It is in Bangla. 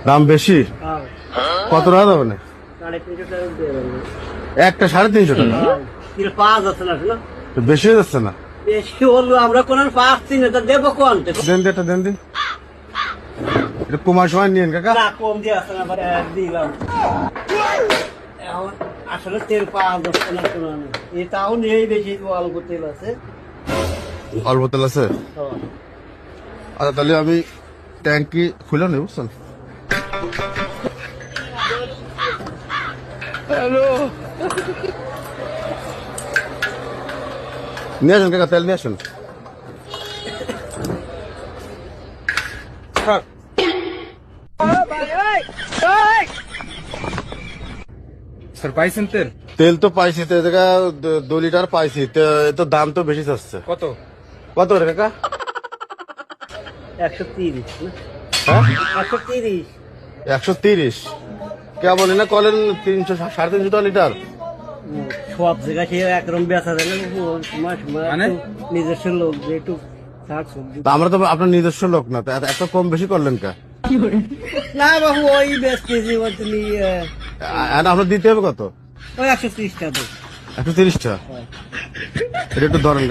দাম বেশি? কত টাকা দেবে না? একটা 350 টাকা। বেশি হয়ে যাচ্ছে না? বেশি হলো, আমরা কোন পাচ্ছি না, তা দেবো কোন? দেন দিন। এটা কমার সময় নিয়েন কাকা। কম দিয়ে আসছে না, দিলাম। আসলে তেল পাওয়া যাচ্ছে না, এটাও নেই, বেশি অল্প তেল আছে। অল্প তেল আছে? আচ্ছা, তাহলে আমি ট্যাঙ্কি খুলে নেই, বুঝছেন? হ্যালো, নিয়ে আসুন কাকা, তেল নিয়ে আসুন। স্যার পাইছেন তেল? তেল তো পাইছি, তো 2 লিটার পাইছি, তো দাম তো বেশি চাচ্ছে। কত করে কাকা? 130। হ্যাঁ, 130। 130 কেমন না কলেন? 300 350 টাকা লিটার। সব জায়গায় সে একরকম বেচা যায় না, নিজস্ব লোক যেটু শাক সবজি। তা আমরা তো আপনার নিজস্ব লোক না, তো এত কম বেশি করলেন কা? না বাবু, ওই বেশ কেজি তুমি আপনার দিতে হবে কত? ওই 130 টাকা। 130 টাকা? এটা একটু ধরেন।